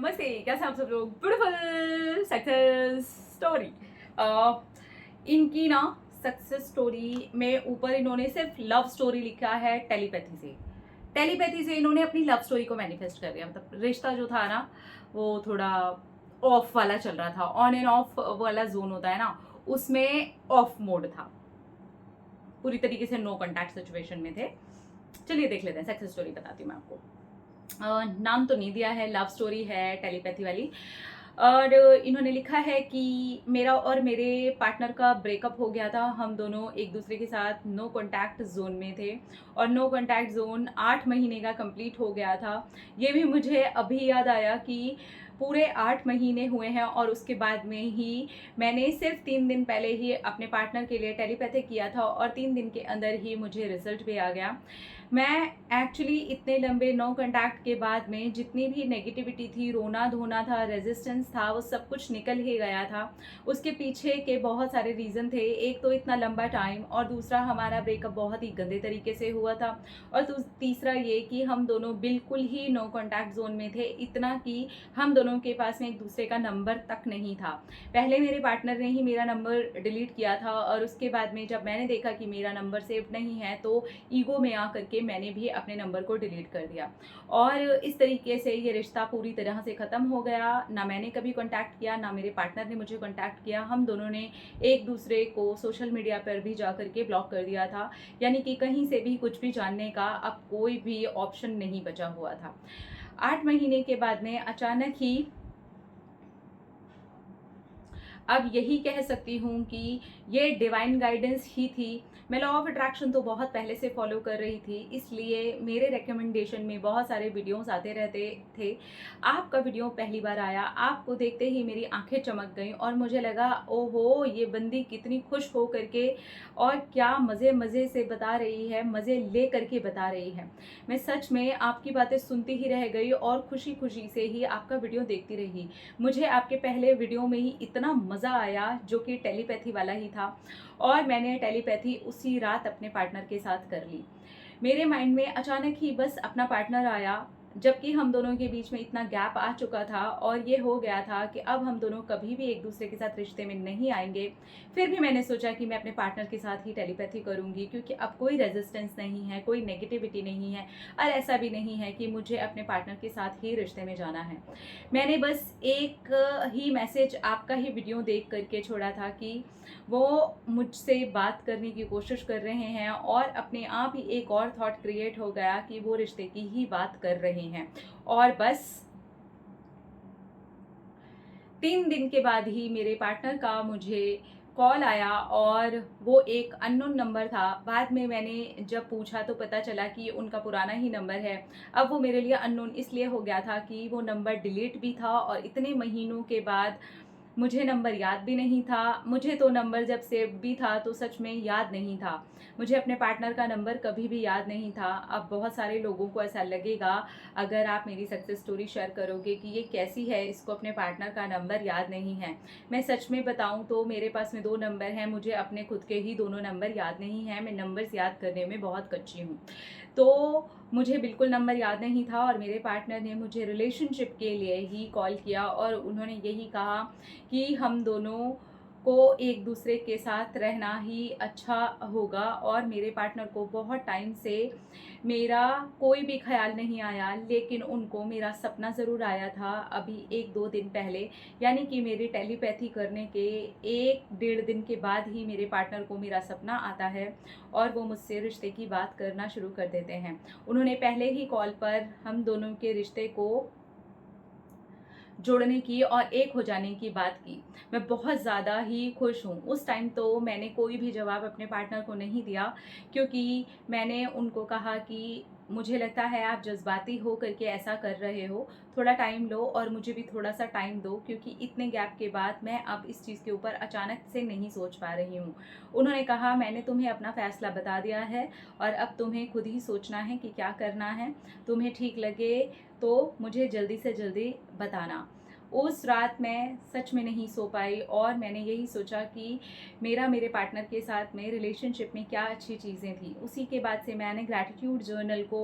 नमस्ते, कैसे आप सब लोग। Beautiful success story. इनकी ना सक्सेस स्टोरी में ऊपर इन्होंने सिर्फ लव स्टोरी लिखा है टेलीपैथी से इन्होंने अपनी लव स्टोरी को मैनिफेस्ट कर दिया। मतलब रिश्ता जो था ना वो थोड़ा ऑफ वाला चल रहा था, ऑन एंड ऑफ वाला जोन होता है ना, उसमें ऑफ मोड था, पूरी तरीके से नो कॉन्टैक्ट सिचुएशन में थे। चलिए देख लेते हैं, सक्सेस स्टोरी बताती हूँ मैं आपको। नाम तो नहीं दिया है, लव स्टोरी है टेलीपैथी वाली। और इन्होंने लिखा है कि मेरा और मेरे पार्टनर का ब्रेकअप हो गया था। हम दोनों एक दूसरे के साथ नो कांटेक्ट जोन में थे और नो कांटेक्ट जोन 8 महीने का कंप्लीट हो गया था। ये भी मुझे अभी याद आया कि पूरे 8 महीने हुए हैं और उसके बाद में ही मैंने सिर्फ 3 दिन पहले ही अपने पार्टनर के लिए टेलीपैथी किया था और 3 दिन के अंदर ही मुझे रिजल्ट भी आ गया। मैं एक्चुअली इतने लंबे नो कांटेक्ट के बाद में जितनी भी नेगेटिविटी थी, रोना धोना था, रेजिस्टेंस था, वो सब कुछ निकल ही गया था। उसके पीछे के बहुत सारे रीज़न थे। एक तो इतना लंबा टाइम और दूसरा हमारा ब्रेकअप बहुत ही गंदे तरीके से हुआ था और तीसरा ये कि हम दोनों बिल्कुल ही नो कांटेक्ट जोन में थे, इतना कि हम दोनों के पास में एक दूसरे का नंबर तक नहीं था। पहले मेरे पार्टनर ने ही मेरा नंबर डिलीट किया था और उसके बाद में जब मैंने देखा कि मेरा नंबर सेव नहीं है तो ईगो में आकर के मैंने भी अपने नंबर को डिलीट कर दिया और इस तरीके से ये रिश्ता पूरी तरह से ख़त्म हो गया। ना मैंने कभी कांटेक्ट किया, ना मेरे पार्टनर ने मुझे कांटेक्ट किया। हम दोनों ने एक दूसरे को सोशल मीडिया पर भी जा करके ब्लॉक कर दिया था, यानी कि कहीं से भी कुछ भी जानने का अब कोई भी ऑप्शन नहीं बचा हुआ था। 8 महीने के बाद में अचानक ही अब यही कह सकती हूँ कि ये डिवाइन गाइडेंस ही थी। मैं लॉ ऑफ अट्रैक्शन तो बहुत पहले से फॉलो कर रही थी, इसलिए मेरे रिकमेंडेशन में बहुत सारे वीडियोस आते रहते थे। आपका वीडियो पहली बार आया, आपको देखते ही मेरी आंखें चमक गईं और मुझे लगा ओहो ये बंदी कितनी खुश हो करके और क्या मज़े मज़े से बता रही है, मज़े ले करके बता रही है। मैं सच में आपकी बातें सुनती ही रह गई और खुशी खुशी से ही आपका वीडियो देखती रही। मुझे आपके पहले वीडियो में ही इतना मज़ा आया जो कि टेलीपैथी वाला ही था और मैंने टेलीपैथी उसी रात अपने पार्टनर के साथ कर ली। मेरे माइंड में अचानक ही बस अपना पार्टनर आया, जबकि हम दोनों के बीच में इतना गैप आ चुका था और ये हो गया था कि अब हम दोनों कभी भी एक दूसरे के साथ रिश्ते में नहीं आएंगे। फिर भी मैंने सोचा कि मैं अपने पार्टनर के साथ ही टेलीपैथी करूंगी, क्योंकि अब कोई रेजिस्टेंस नहीं है, कोई नेगेटिविटी नहीं है और ऐसा भी नहीं है कि मुझे अपने पार्टनर के साथ ही रिश्ते में जाना है। मैंने बस एक ही मैसेज आपका ही वीडियो देख करके छोड़ा था कि वो मुझसे बात करने की कोशिश कर रहे हैं और अपने आप ही एक और थॉट क्रिएट हो गया कि वो रिश्ते की ही बात कर रहे हैं। और बस 3 दिन के बाद ही मेरे पार्टनर का मुझे कॉल आया और वो एक अननोन नंबर था। बाद में मैंने जब पूछा तो पता चला कि उनका पुराना ही नंबर है। अब वो मेरे लिए अननोन इसलिए हो गया था कि वो नंबर डिलीट भी था और इतने महीनों के बाद मुझे नंबर याद भी नहीं था। मुझे तो नंबर जब सेव भी था तो सच में याद नहीं था। मुझे अपने पार्टनर का नंबर कभी भी याद नहीं था। अब बहुत सारे लोगों को ऐसा लगेगा अगर आप मेरी सक्सेस स्टोरी शेयर करोगे कि ये कैसी है, इसको अपने पार्टनर का नंबर याद नहीं है। मैं सच में बताऊं तो मेरे पास में 2 नंबर हैं, मुझे अपने खुद के ही दोनों नंबर याद नहीं हैं। मैं नंबर्स याद करने में बहुत कच्ची हूँ। तो मुझे बिल्कुल नंबर याद नहीं था और मेरे पार्टनर ने मुझे रिलेशनशिप के लिए ही कॉल किया और उन्होंने यही कहा कि हम दोनों को एक दूसरे के साथ रहना ही अच्छा होगा। और मेरे पार्टनर को बहुत टाइम से मेरा कोई भी ख्याल नहीं आया, लेकिन उनको मेरा सपना ज़रूर आया था अभी 1-2 दिन पहले, यानी कि मेरी टेलीपैथी करने के 1-1.5 दिन के बाद ही मेरे पार्टनर को मेरा सपना आता है और वो मुझसे रिश्ते की बात करना शुरू कर देते हैं। उन्होंने पहले ही कॉल पर हम दोनों के रिश्ते को जोड़ने की और एक हो जाने की बात की। मैं बहुत ज़्यादा ही खुश हूँ। उस टाइम तो मैंने कोई भी जवाब अपने पार्टनर को नहीं दिया, क्योंकि मैंने उनको कहा कि मुझे लगता है आप जज़्बाती हो करके ऐसा कर रहे हो, थोड़ा टाइम लो और मुझे भी थोड़ा-सा टाइम दो, क्योंकि इतने गैप के बाद मैं अब इस चीज़ के ऊपर अचानक से नहीं सोच पा रही हूँ। उन्होंने कहा मैंने तुम्हें अपना फ़ैसला बता दिया है और अब तुम्हें खुद ही सोचना है कि क्या करना है। तुम्हें ठीक लगे तो मुझे जल्दी से जल्दी बताना। उस रात मैं सच में नहीं सो पाई और मैंने यही सोचा कि मेरे पार्टनर के साथ में रिलेशनशिप में क्या अच्छी चीज़ें थी। उसी के बाद से मैंने ग्रैटिट्यूड जर्नल को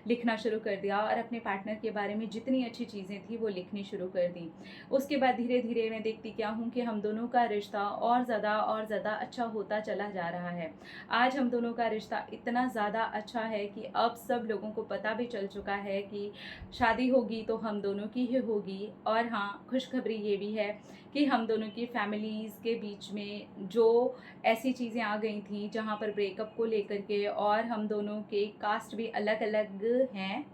लिखना शुरू कर दिया और अपने पार्टनर के बारे में जितनी अच्छी चीज़ें थी वो लिखनी शुरू कर दी। उसके बाद धीरे धीरे मैं देखती क्या हूँ कि हम दोनों का रिश्ता और ज़्यादा अच्छा होता चला जा रहा है। आज हम दोनों का रिश्ता इतना ज़्यादा अच्छा है कि अब सब लोगों को पता भी चल चुका है कि शादी होगी तो हम दोनों की ही होगी। और हाँ, खुशखबरी ये भी है कि हम दोनों की फैमिलीज़ के बीच में जो ऐसी चीज़ें आ गई थी जहाँ पर ब्रेकअप को लेकर के, और हम दोनों के कास्ट भी अलग अलग हैं,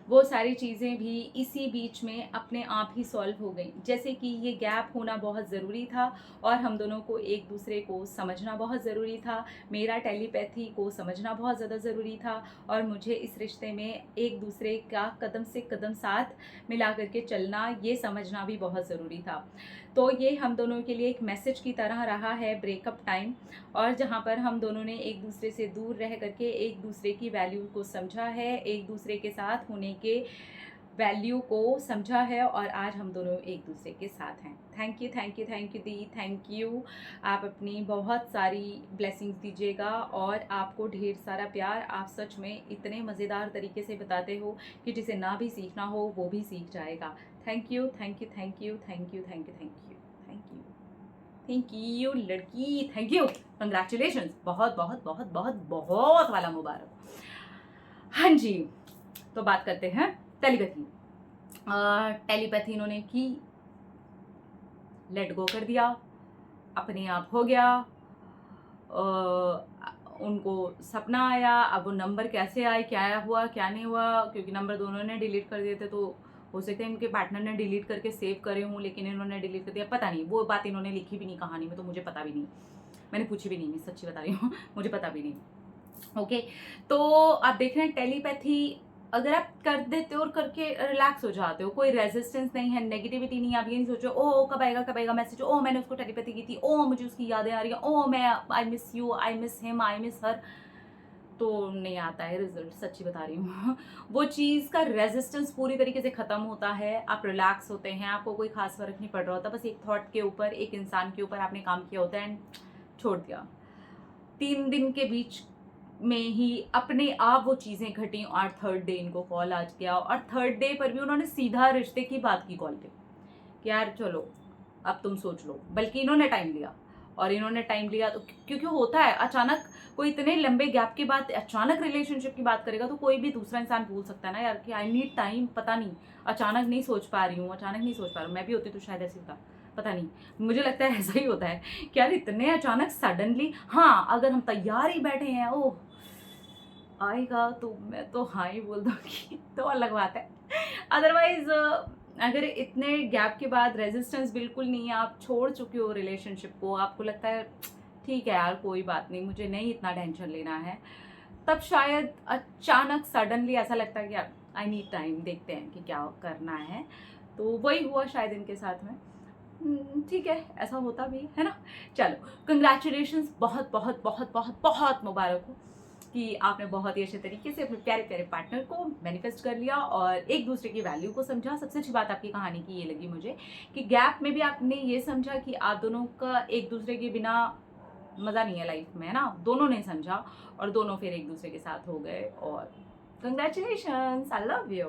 वो सारी चीज़ें भी इसी बीच में अपने आप ही सॉल्व हो गई। जैसे कि ये गैप होना बहुत ज़रूरी था और हम दोनों को एक दूसरे को समझना बहुत ज़रूरी था। मेरा टेलीपैथी को समझना बहुत ज़्यादा ज़रूरी था और मुझे इस रिश्ते में एक दूसरे का कदम से कदम साथ मिला करके चलना, ये समझना भी बहुत ज़रूरी था। तो ये हम दोनों के लिए एक मैसेज की तरह रहा है ब्रेकअप टाइम, और जहाँ पर हम दोनों ने एक दूसरे से दूर रह करके एक दूसरे की वैल्यू को समझा है, एक दूसरे के साथ होने के वैल्यू को समझा है, और आज हम दोनों एक दूसरे के साथ हैं। Thank you thank you thank you the, thank you. आप अपनी बहुत सारी ब्लेसिंग्स दीजिएगा और आपको ढेर सारा प्यार। आप सच में इतने मज़ेदार तरीके से बताते हो कि जिसे ना भी सीखना हो वो भी सीख जाएगा। Thank you thank you thank you thank you thank you thank you thank you thank you लड़की, थैंक यू, कंग्रेचुलेशन, बहुत बहुत बहुत बहुत बहुत वाला मुबारक। हाँ जी, तो बात करते हैं टेलीपैथी। टेलीपैथी इन्होंने की, लेट गो कर दिया, अपने आप हो गया। उनको सपना आया, अब वो नंबर कैसे आए, क्या हुआ क्या नहीं हुआ, क्योंकि नंबर दोनों ने डिलीट कर दिए थे, तो हो सकता है इनके पार्टनर ने डिलीट करके सेव करे हों, लेकिन इन्होंने डिलीट कर दिया, पता नहीं। वो बात इन्होंने लिखी भी नहीं कहानी में, तो मुझे पता भी नहीं, मैंने पूछी भी नहीं, मैं सच्ची बता रही हूँ मुझे पता भी नहीं। ओके, तो आप देख रहे हैं टेलीपैथी अगर आप कर देते हो और करके रिलैक्स हो जाते हो, कोई रेजिस्टेंस नहीं है, नेगेटिविटी नहीं है, आप ये नहीं सोचो ओ कब आएगा मैसेज, ओ मैंने उसको टेलीपैथी की थी, ओ मुझे उसकी यादें आ रही हैं, ओ मैं I miss you, I miss him, I miss her, तो नहीं आता है रिजल्ट, सच्ची बता रही हूँ वो चीज़ का रेजिस्टेंस पूरी तरीके से ख़त्म होता है, आप रिलैक्स होते हैं, आपको कोई खास फर्क नहीं पड़ रहा होता, बस एक थॉट के ऊपर, एक इंसान के ऊपर आपने काम किया होता है एंड छोड़ दिया। 3 दिन के बीच में ही अपने आप वो चीज़ें घटी और थर्ड डे इनको कॉल आ गया, और थर्ड डे पर भी उन्होंने सीधा रिश्ते की बात की कॉल पे कि यार चलो अब तुम सोच लो। बल्कि इन्होंने टाइम लिया, और इन्होंने टाइम लिया तो क्योंकि होता है अचानक कोई इतने लंबे गैप के बाद अचानक रिलेशनशिप की बात करेगा तो कोई भी दूसरा इंसान भूल सकता है ना यार कि आई नीड टाइम, पता नहीं अचानक नहीं सोच पा रही हूँ, अचानक नहीं सोच पा रही हूँ। मैं भी होती तो शायद ऐसे होता, पता नहीं, मुझे लगता है ऐसा ही होता है कि यार इतने अचानक सडनली। हाँ, अगर हम तैयार ही बैठे हैं ओह आएगा तो मैं तो हाँ ही बोल दूँगी तो अलग बात है। अदरवाइज अगर इतने गैप के बाद रेजिस्टेंस बिल्कुल नहीं है, आप छोड़ चुके हो रिलेशनशिप को, आपको लगता है ठीक है यार कोई बात नहीं, मुझे नहीं इतना टेंशन लेना है, तब शायद अचानक सडनली ऐसा लगता है कि यार आई नीड टाइम, देखते हैं कि क्या करना है। तो वही हुआ शायद इनके साथ में। ठीक है, ऐसा होता भी है ना। चलो, कंग्रेचुलेशंस, बहुत बहुत बहुत बहुत बहुत मुबारक हो कि आपने बहुत ही अच्छे तरीके से अपने प्यारे प्यारे पार्टनर को मैनिफेस्ट कर लिया और एक दूसरे की वैल्यू को समझा। सबसे अच्छी बात आपकी कहानी की ये लगी मुझे कि गैप में भी आपने ये समझा कि आप दोनों का एक दूसरे के बिना मज़ा नहीं है लाइफ में, है ना। दोनों ने समझा और दोनों फिर एक दूसरे के साथ हो गए। और कंग्रेचुलेशंस, आई लव यू।